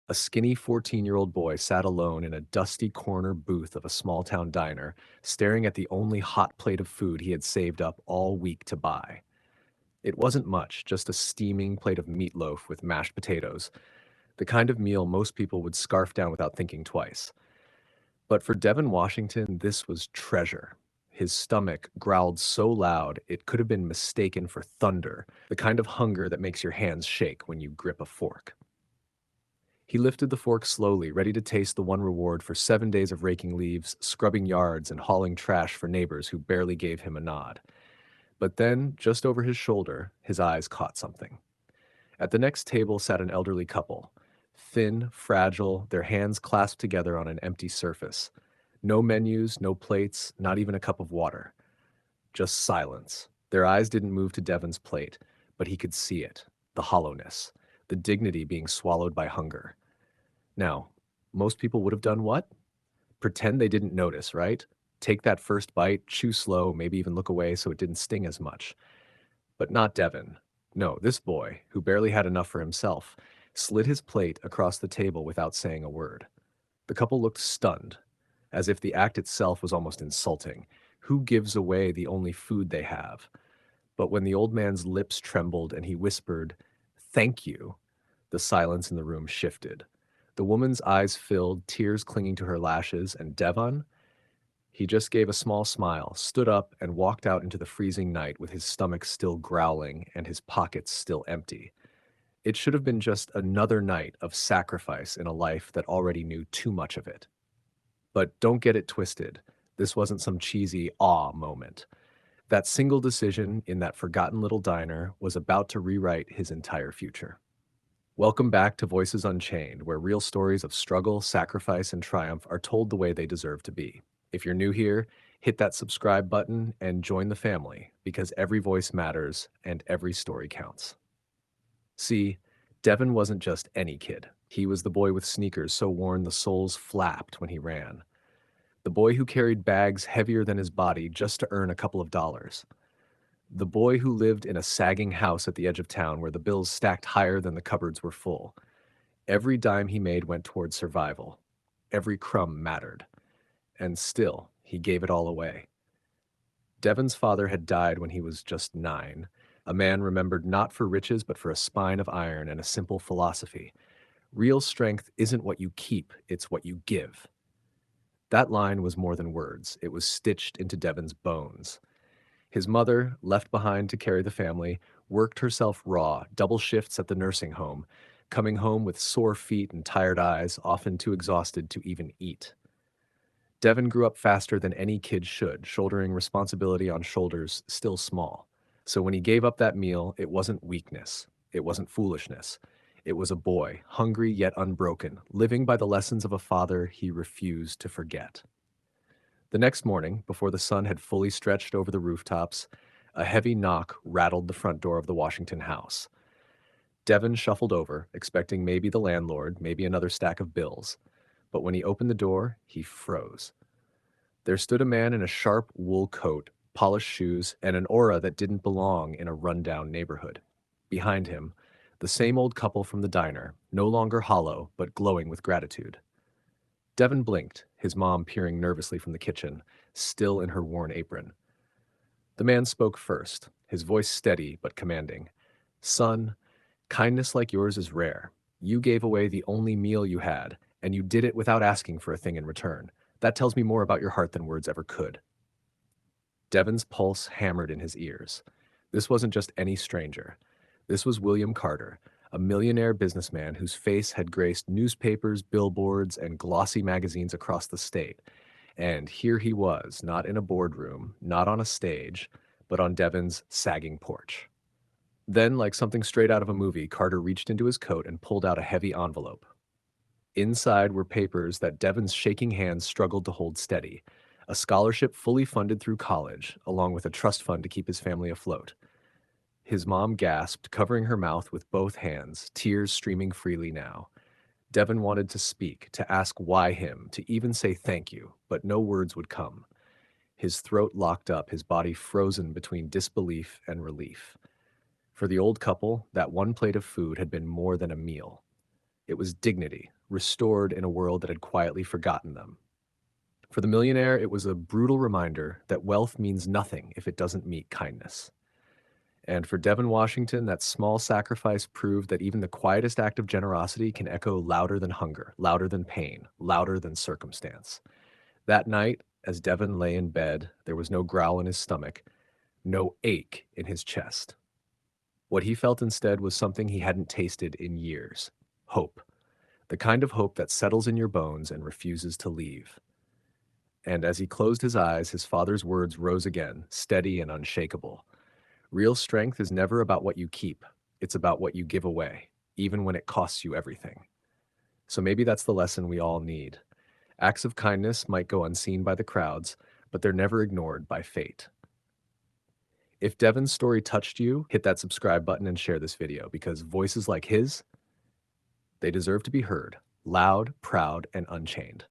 A skinny 14-year-old boy sat alone in a dusty corner booth of a small-town diner, staring at the only hot plate of food he had saved up all week to buy. It wasn't much, just a steaming plate of meatloaf with mashed potatoes, the kind of meal most people would scarf down without thinking twice. But for Devin Washington, this was treasure. His stomach growled so loud it could have been mistaken for thunder, the kind of hunger that makes your hands shake when you grip a fork. He lifted the fork slowly, ready to taste the one reward for 7 days of raking leaves, scrubbing yards, and hauling trash for neighbors who barely gave him a nod. But then, just over his shoulder, his eyes caught something. At the next table sat an elderly couple. Thin, fragile, their hands clasped together on an empty surface. No menus, no plates, not even a cup of water. Just silence. Their eyes didn't move to Devon's plate, but he could see it, the hollowness, the dignity being swallowed by hunger. Now, most people would have done what? Pretend they didn't notice, right? Take that first bite, chew slow, maybe even look away so it didn't sting as much. But not Devon. No, this boy, who barely had enough for himself, slid his plate across the table without saying a word. The couple looked stunned, as if the act itself was almost insulting. Who gives away the only food they have? But when the old man's lips trembled and he whispered, "Thank you," the silence in the room shifted. The woman's eyes filled, tears clinging to her lashes, and Devon? He just gave a small smile, stood up, and walked out into the freezing night with his stomach still growling and his pockets still empty. It should have been just another night of sacrifice in a life that already knew too much of it. But don't get it twisted. This wasn't some cheesy awe moment. That single decision in that forgotten little diner was about to rewrite his entire future. Welcome back to Voices Unchained, where real stories of struggle, sacrifice, and triumph are told the way they deserve to be. If you're new here, hit that subscribe button and join the family, because every voice matters and every story counts. See, Devin wasn't just any kid. He was the boy with sneakers so worn the soles flapped when he ran. The boy who carried bags heavier than his body just to earn a couple of dollars. The boy who lived in a sagging house at the edge of town where the bills stacked higher than the cupboards were full. Every dime he made went toward survival. Every crumb mattered. And still, he gave it all away. Devon's father had died when he was just 9, a man remembered not for riches but for a spine of iron and a simple philosophy. Real strength isn't what you keep, it's what you give. That line was more than words. It was stitched into Devon's bones. His mother, left behind to carry the family, worked herself raw, double shifts at the nursing home, coming home with sore feet and tired eyes, often too exhausted to even eat. Devon grew up faster than any kid should, shouldering responsibility on shoulders still small. So when he gave up that meal, it wasn't weakness. It wasn't foolishness. It was a boy, hungry yet unbroken, living by the lessons of a father he refused to forget. The next morning, before the sun had fully stretched over the rooftops, a heavy knock rattled the front door of the Washington house. Devon shuffled over, expecting maybe the landlord, maybe another stack of bills. But when he opened the door, he froze. There stood a man in a sharp wool coat, polished shoes, and an aura that didn't belong in a rundown neighborhood. Behind him, the same old couple from the diner, no longer hollow, but glowing with gratitude. Devon blinked, his mom peering nervously from the kitchen, still in her worn apron. The man spoke first, his voice steady but commanding. "Son, kindness like yours is rare. You gave away the only meal you had, and you did it without asking for a thing in return. That tells me more about your heart than words ever could." Devon's pulse hammered in his ears. This wasn't just any stranger. This was William Carter, a millionaire businessman whose face had graced newspapers, billboards, and glossy magazines across the state. And here he was, not in a boardroom, not on a stage, but on Devon's sagging porch. Then, like something straight out of a movie, Carter reached into his coat and pulled out a heavy envelope. Inside were papers that Devon's shaking hands struggled to hold steady. A scholarship fully funded through college, along with a trust fund to keep his family afloat. His mom gasped, covering her mouth with both hands, tears streaming freely now. Devon wanted to speak, to ask why him, to even say thank you, but no words would come. His throat locked up, his body frozen between disbelief and relief. For the old couple, that one plate of food had been more than a meal. It was dignity, restored in a world that had quietly forgotten them. For the millionaire, it was a brutal reminder that wealth means nothing if it doesn't meet kindness. And for Devin Washington, that small sacrifice proved that even the quietest act of generosity can echo louder than hunger, louder than pain, louder than circumstance. That night, as Devin lay in bed, there was no growl in his stomach, no ache in his chest. What he felt instead was something he hadn't tasted in years: hope. The kind of hope that settles in your bones and refuses to leave. And as he closed his eyes, his father's words rose again, steady and unshakable. Real strength is never about what you keep, it's about what you give away, even when it costs you everything. So maybe that's the lesson we all need. Acts of kindness might go unseen by the crowds, but they're never ignored by fate. If Devin's story touched you, hit that subscribe button and share this video, because voices like his, they deserve to be heard, loud, proud, and unchained.